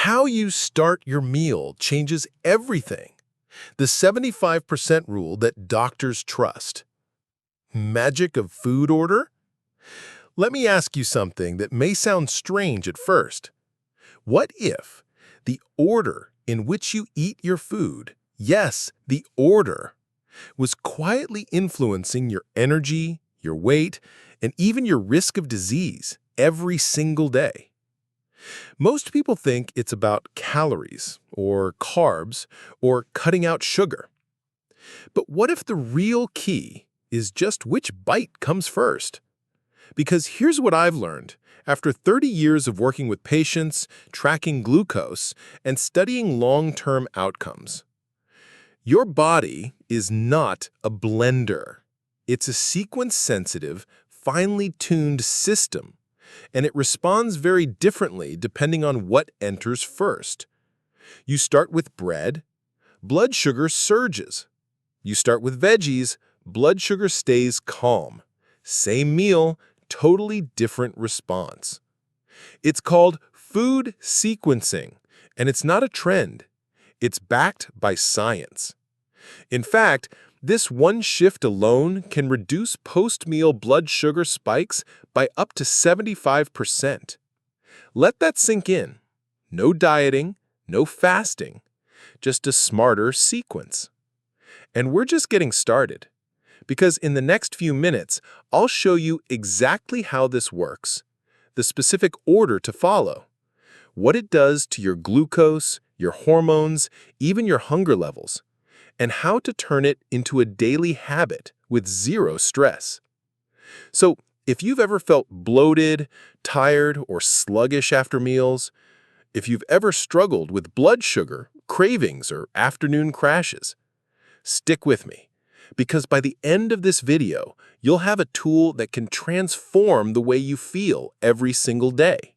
How you start your meal changes everything. The 75% rule that doctors trust. Magic of food order? Let me ask you something that may sound strange at first. What if the order in which you eat your food, yes, the order, was quietly influencing your energy, your weight, and even your risk of disease every single day? Most people think it's about calories or carbs or cutting out sugar. But what if the real key is just which bite comes first? Because here's what I've learned. After 30 years of working with patients, tracking glucose, and studying long-term outcomes, your body is not a blender. It's a sequence-sensitive, finely tuned system, and it responds very differently depending on what enters first. You start with bread, blood sugar surges. You start with veggies, blood sugar stays calm. Same meal, totally different response. It's called food sequencing, and it's not a trend. It's backed by science. In fact, this one shift alone can reduce post-meal blood sugar spikes by up to 75%. Let that sink in. No dieting, no fasting, just a smarter sequence. And we're just getting started, because in the next few minutes, I'll show you exactly how this works, the specific order to follow, what it does to your glucose, your hormones, even your hunger levels, and how to turn it into a daily habit with zero stress. So, if you've ever felt bloated, tired, or sluggish after meals, if you've ever struggled with blood sugar, cravings, or afternoon crashes, stick with me, because by the end of this video, you'll have a tool that can transform the way you feel every single day.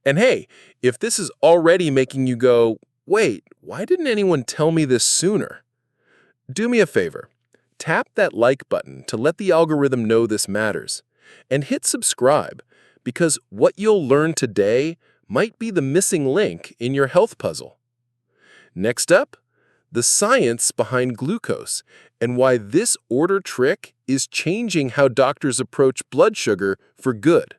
And hey, if this is already making you go, wait, why didn't anyone tell me this sooner? Do me a favor, tap that like button to let the algorithm know this matters, and hit subscribe, because what you'll learn today might be the missing link in your health puzzle. Next up, the science behind glucose and why this order trick is changing how doctors approach blood sugar for good.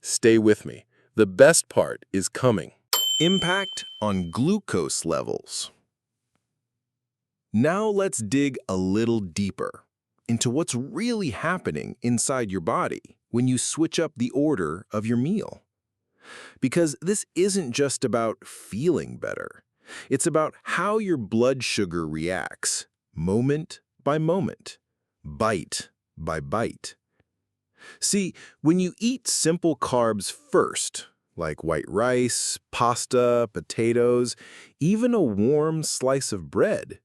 Stay with me. The best part is coming. Impact on glucose levels. Now let's dig a little deeper into what's really happening inside your body when you switch up the order of your meal. Because this isn't just about feeling better. It's about how your blood sugar reacts, moment by moment, bite by bite. See, when you eat simple carbs first, like white rice, pasta, potatoes, even a warm slice of bread,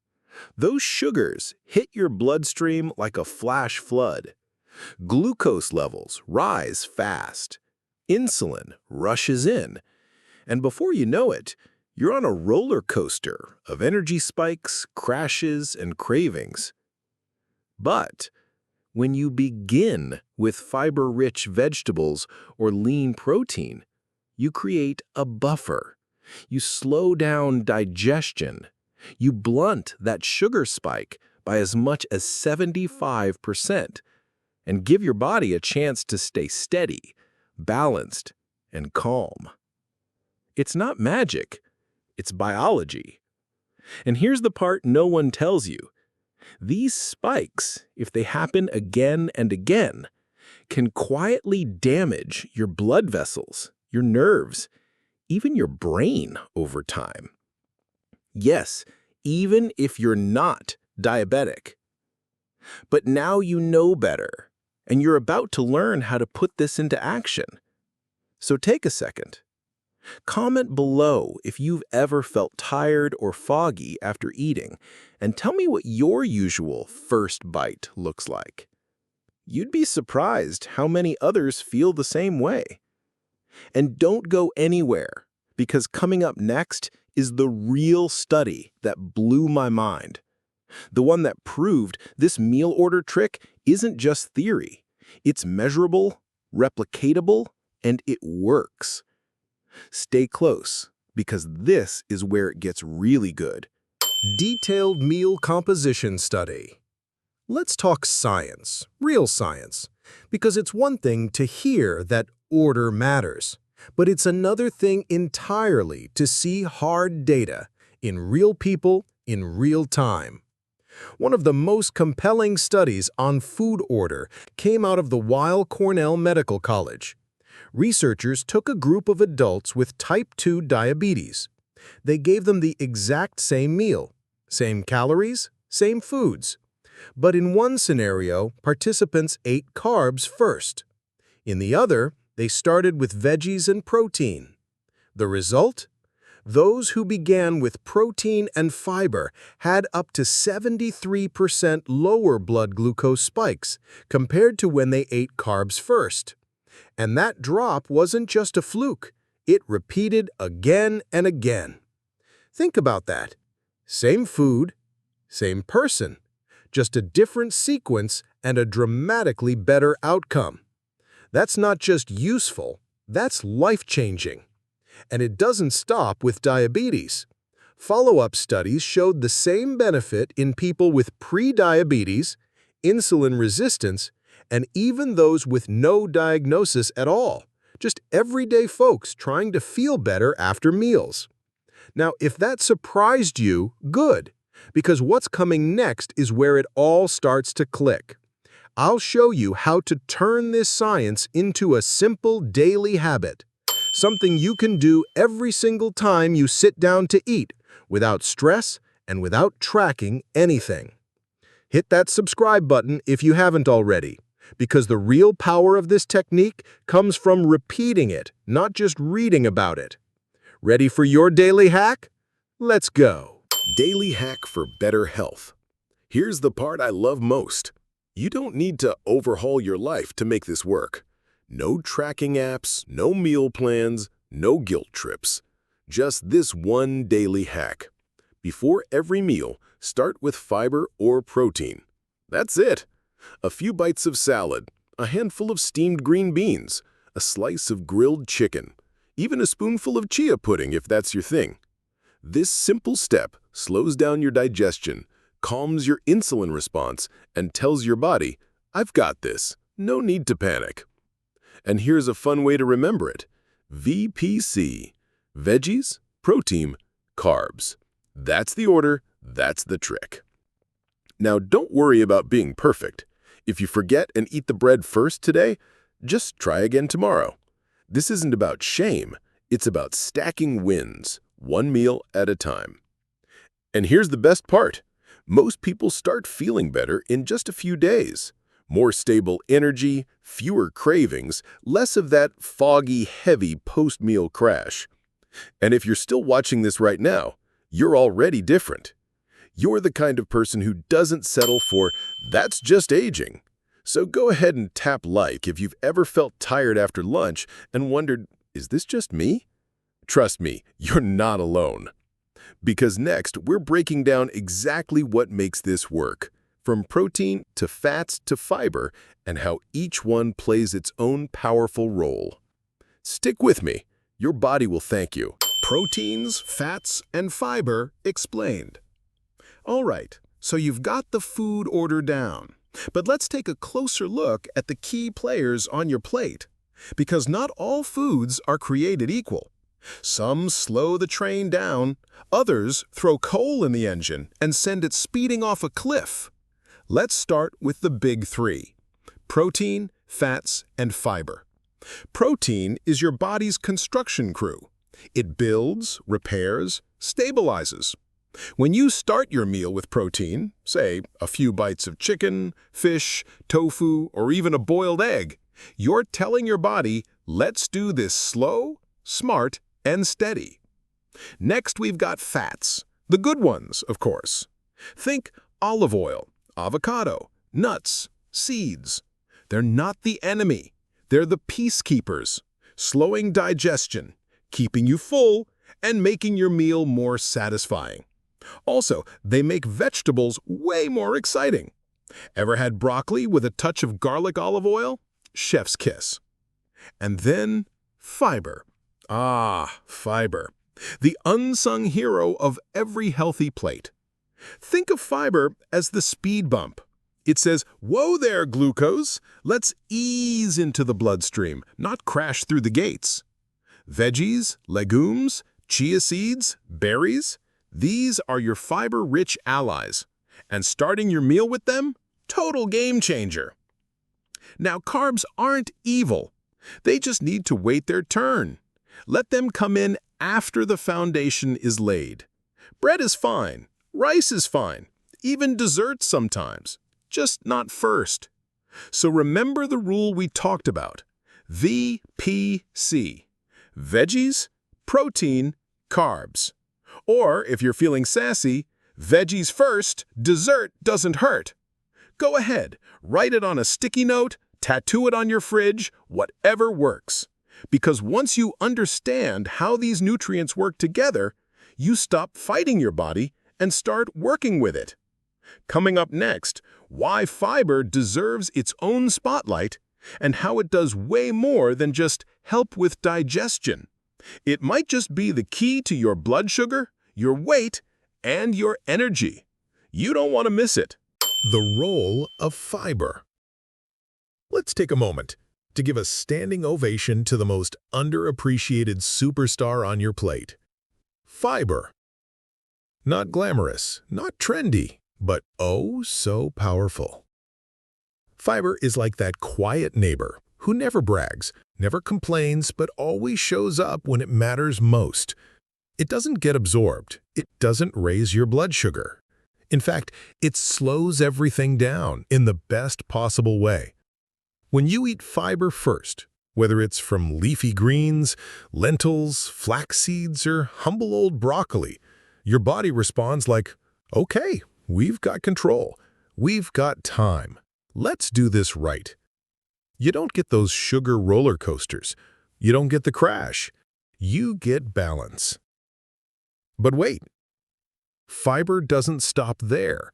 those sugars hit your bloodstream like a flash flood. Glucose levels rise fast. Insulin rushes in. And before you know it, you're on a roller coaster of energy spikes, crashes, and cravings. But when you begin with fiber-rich vegetables or lean protein, you create a buffer. You slow down digestion. You blunt that sugar spike by as much as 75% and give your body a chance to stay steady, balanced, and calm. It's not magic. It's biology. And here's the part no one tells you. These spikes, if they happen again and again, can quietly damage your blood vessels, your nerves, even your brain over time. Yes, even if you're not diabetic. But now you know better, and you're about to learn how to put this into action. So take a second. Comment below if you've ever felt tired or foggy after eating, and tell me what your usual first bite looks like. You'd be surprised how many others feel the same way. And don't go anywhere, because coming up next is the real study that blew my mind. The one that proved this meal order trick isn't just theory. It's measurable, replicatable, and it works. Stay close, because this is where it gets really good. Detailed meal composition study. Let's talk science, real science, because it's one thing to hear that order matters, but it's another thing entirely to see hard data in real people in real time. One of the most compelling studies on food order came out of the Weill Cornell Medical College. Researchers took a group of adults with type 2 diabetes. They gave them the exact same meal, same calories, same foods. But in one scenario, participants ate carbs first. In the other, they started with veggies and protein. The result? Those who began with protein and fiber had up to 73% lower blood glucose spikes compared to when they ate carbs first. And that drop wasn't just a fluke. It repeated again and again. Think about that. Same food, same person, just a different sequence and a dramatically better outcome. That's not just useful, that's life-changing. And it doesn't stop with diabetes. Follow-up studies showed the same benefit in people with pre-diabetes, insulin resistance, and even those with no diagnosis at all, just everyday folks trying to feel better after meals. Now, if that surprised you, good, because what's coming next is where it all starts to click. I'll show you how to turn this science into a simple daily habit, something you can do every single time you sit down to eat, without stress and without tracking anything. Hit that subscribe button if you haven't already, because the real power of this technique comes from repeating it, not just reading about it. Ready for your daily hack? Let's go. Daily hack for better health. Here's the part I love most. You don't need to overhaul your life to make this work. No tracking apps, no meal plans, no guilt trips. Just this one daily hack. Before every meal, start with fiber or protein. That's it. A few bites of salad, a handful of steamed green beans, a slice of grilled chicken, even a spoonful of chia pudding if that's your thing. This simple step slows down your digestion, calms your insulin response, and tells your body, I've got this, no need to panic. And here's a fun way to remember it. VPC. Veggies, protein, carbs. That's the order, that's the trick. Now, don't worry about being perfect. If you forget and eat the bread first today, just try again tomorrow. This isn't about shame, it's about stacking wins, one meal at a time. And here's the best part. Most people start feeling better in just a few days. More stable energy, fewer cravings, less of that foggy, heavy post-meal crash. And if you're still watching this right now, you're already different. You're the kind of person who doesn't settle for, that's just aging. So go ahead and tap like if you've ever felt tired after lunch and wondered, is this just me? Trust me, you're not alone. Because next, we're breaking down exactly what makes this work, from protein to fats to fiber, and how each one plays its own powerful role. Stick with me. Your body will thank you. Proteins, fats, and fiber explained. All right, so you've got the food order down. But let's take a closer look at the key players on your plate, because not all foods are created equal. Some slow the train down, others throw coal in the engine and send it speeding off a cliff. Let's start with the big three: protein, fats, and fiber. Protein is your body's construction crew. It builds, repairs, stabilizes. When you start your meal with protein, say a few bites of chicken, fish, tofu, or even a boiled egg, you're telling your body, let's do this slow, smart, and steady. Next, we've got fats, the good ones, of course. Think olive oil, avocado, nuts, seeds. They're not the enemy. They're the peacekeepers, slowing digestion, keeping you full, and making your meal more satisfying. Also, they make vegetables way more exciting. Ever had broccoli with a touch of garlic olive oil? Chef's kiss. And then, fiber. Ah, fiber. the unsung hero of every healthy plate. Think of fiber as the speed bump. It says, "Whoa there, glucose. Let's ease into the bloodstream, not crash through the gates." Veggies, legumes, chia seeds, berries, these are your fiber-rich allies. And starting your meal with them? Total game changer. Now, carbs aren't evil. They just need to wait their turn. Let them come in after the foundation is laid. Bread is fine. Rice is fine. Even desserts sometimes. Just not first. So remember the rule we talked about. VPC. Veggies, protein, carbs. Or, if you're feeling sassy, veggies first, dessert doesn't hurt. Go ahead, write it on a sticky note, tattoo it on your fridge, whatever works. Because once you understand how these nutrients work together, you stop fighting your body and start working with it. Coming up next, why fiber deserves its own spotlight and how it does way more than just help with digestion. It might just be the key to your blood sugar, your weight, and your energy. You don't want to miss it. The role of fiber. Let's take a moment to give a standing ovation to the most underappreciated superstar on your plate. Fiber. Not glamorous, not trendy, but oh so powerful. Fiber is like that quiet neighbor who never brags, never complains, but always shows up when it matters most. It doesn't get absorbed. It doesn't raise your blood sugar. In fact, it slows everything down in the best possible way. When you eat fiber first, whether it's from leafy greens, lentils, flax seeds, or humble old broccoli, your body responds like, "Okay, we've got control. We've got time. Let's do this right." You don't get those sugar roller coasters. You don't get the crash. You get balance. But wait, fiber doesn't stop there.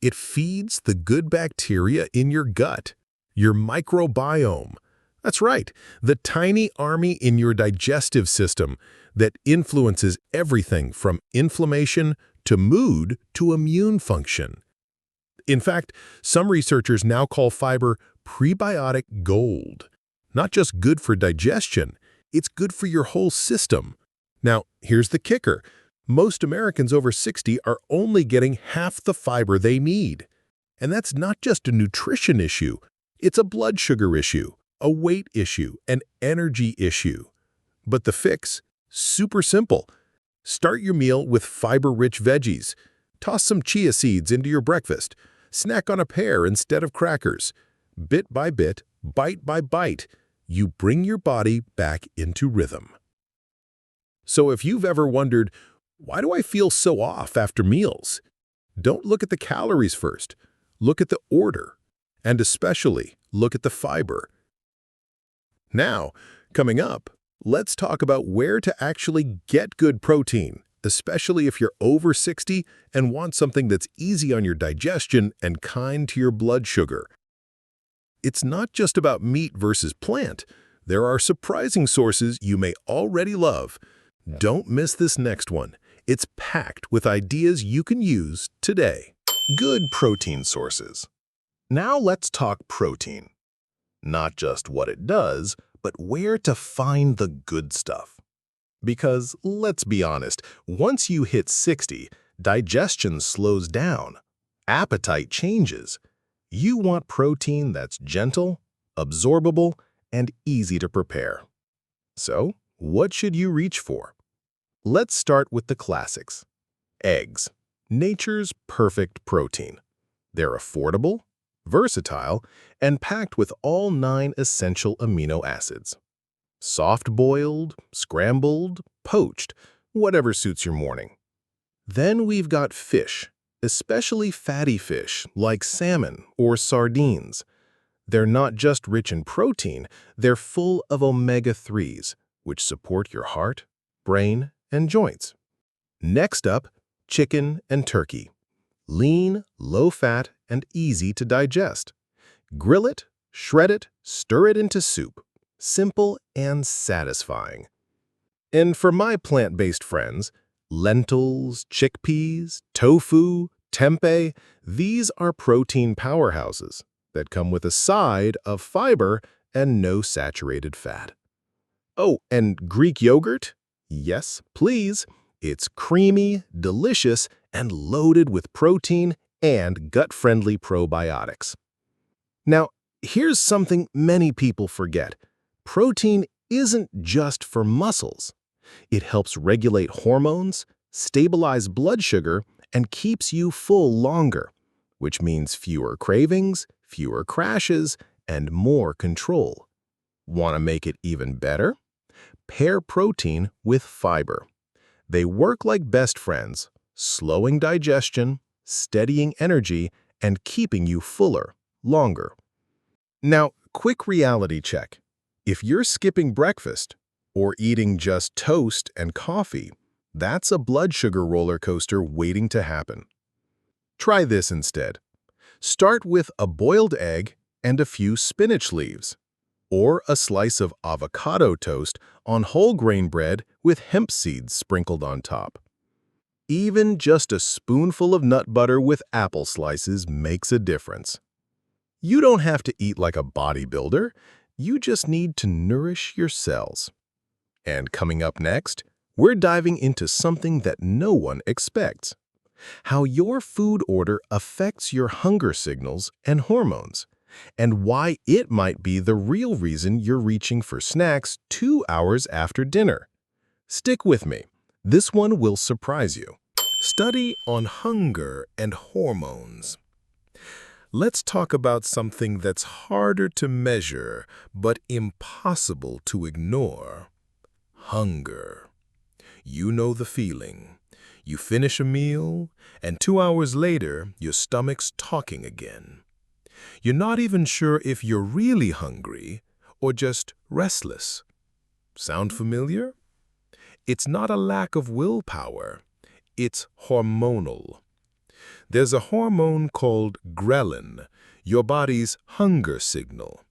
It feeds the good bacteria in your gut, your microbiome. That's right, the tiny army in your digestive system that influences everything from inflammation to mood to immune function. In fact, some researchers now call fiber prebiotic gold. Not just good for digestion, it's good for your whole system. Now, here's the kicker. Most Americans over 60 are only getting half the fiber they need. And that's not just a nutrition issue. It's a blood sugar issue, a weight issue, an energy issue. But the fix? Super simple. Start your meal with fiber-rich veggies. Toss some chia seeds into your breakfast. Snack on a pear instead of crackers. Bit by bit, bite by bite, you bring your body back into rhythm. So if you've ever wondered, why do I feel so off after meals? Don't look at the calories first. Look at the order. And especially, look at the fiber. Now, coming up, let's talk about where to actually get good protein, especially if you're over 60 and want something that's easy on your digestion and kind to your blood sugar. It's not just about meat versus plant. There are surprising sources you may already love. Don't miss this next one. It's packed with ideas you can use today. Good protein sources. Now let's talk protein. Not just what it does, but where to find the good stuff. Because, let's be honest, once you hit 60, digestion slows down. Appetite changes. You want protein that's gentle, absorbable, and easy to prepare. So, what should you reach for? Let's start with the classics. Eggs, nature's perfect protein. They're affordable, versatile, and packed with all 9 essential amino acids. Soft-boiled, scrambled, poached, whatever suits your morning. Then we've got fish, especially fatty fish like salmon or sardines. They're not just rich in protein, they're full of omega-3s, which support your heart, brain, and joints. Next up, chicken and turkey. Lean, low-fat, and easy to digest. Grill it, shred it, stir it into soup. Simple and satisfying. And for my plant-based friends, lentils, chickpeas, tofu, tempeh, these are protein powerhouses that come with a side of fiber and no saturated fat. Oh, and Greek yogurt? Yes, please. It's creamy, delicious, and loaded with protein and gut-friendly probiotics. Now, here's something many people forget. Protein isn't just for muscles. It helps regulate hormones, stabilize blood sugar, and keeps you full longer, which means fewer cravings, fewer crashes, and more control. Want to make it even better? Pair protein with fiber. They work like best friends, slowing digestion, steadying energy, and keeping you fuller, longer. Now, quick reality check. If you're skipping breakfast or eating just toast and coffee, that's a blood sugar roller coaster waiting to happen. Try this instead. Start with a boiled egg and a few spinach leaves, or a slice of avocado toast on whole grain bread with hemp seeds sprinkled on top. Even just a spoonful of nut butter with apple slices makes a difference. You don't have to eat like a bodybuilder, you just need to nourish your cells. And coming up next, we're diving into something that no one expects: how your food order affects your hunger signals and hormones, and why it might be the real reason you're reaching for snacks 2 hours after dinner. Stick with me. This one will surprise you. Study on hunger and hormones. Let's talk about something that's harder to measure but impossible to ignore. Hunger. You know the feeling. You finish a meal, and 2 hours later, your stomach's talking again. You're not even sure if you're really hungry or just restless. Sound familiar? It's not a lack of willpower. It's hormonal. There's a hormone called ghrelin, your body's hunger signal.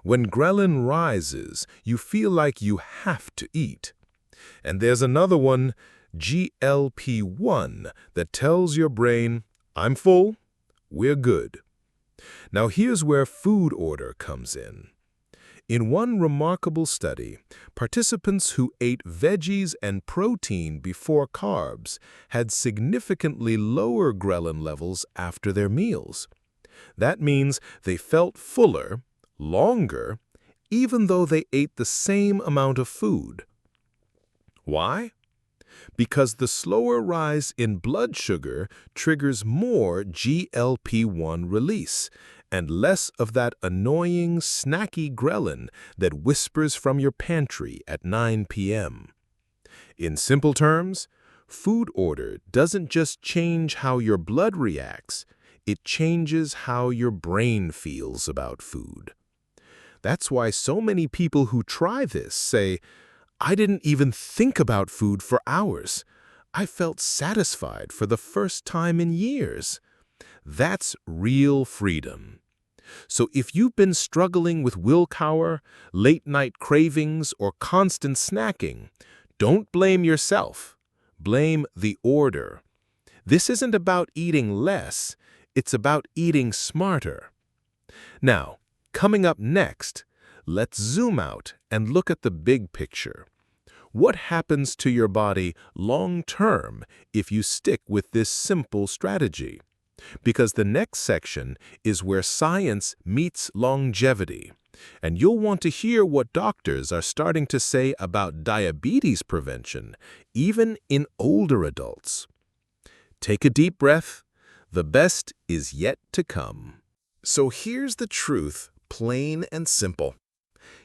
When ghrelin rises, you feel like you have to eat. And there's another one, GLP-1, that tells your brain, I'm full, we're good. Now here's where food order comes in. In one remarkable study, participants who ate veggies and protein before carbs had significantly lower ghrelin levels after their meals. That means they felt fuller, longer, even though they ate the same amount of food. Why? Because the slower rise in blood sugar triggers more GLP-1 release and less of that annoying, snacky ghrelin that whispers from your pantry at 9 p.m. In simple terms, food order doesn't just change how your blood reacts, it changes how your brain feels about food. That's why so many people who try this say, I didn't even think about food for hours. I felt satisfied for the first time in years. That's real freedom. So if you've been struggling with willpower, late-night cravings, or constant snacking, don't blame yourself. Blame the order. This isn't about eating less, it's about eating smarter. Now, coming up next, let's zoom out and look at the big picture. What happens to your body long-term if you stick with this simple strategy? Because the next section is where science meets longevity, and you'll want to hear what doctors are starting to say about diabetes prevention, even in older adults. Take a deep breath. The best is yet to come. So here's the truth, plain and simple.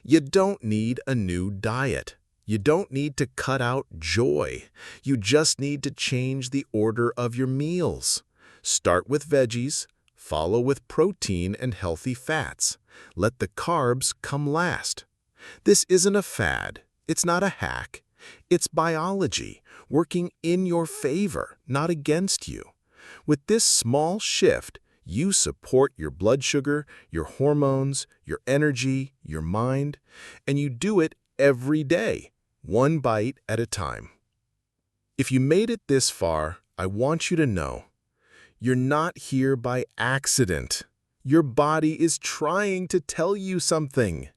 You don't need a new diet. You don't need to cut out joy. You just need to change the order of your meals. Start with veggies, follow with protein and healthy fats. Let the carbs come last. This isn't a fad. It's not a hack. It's biology, working in your favor, not against you. With this small shift, you support your blood sugar, your hormones, your energy, your mind, and you do it every day, one bite at a time. If you made it this far, I want you to know, you're not here by accident. Your body is trying to tell you something,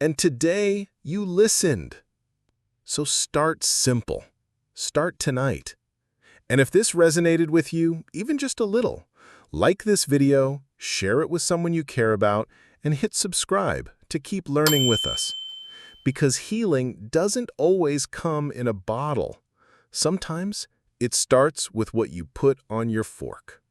and today you listened. So start simple. Start tonight. And if this resonated with you, even just a little, like this video, share it with someone you care about, and hit subscribe to keep learning with us. Because healing doesn't always come in a bottle. Sometimes it starts with what you put on your fork.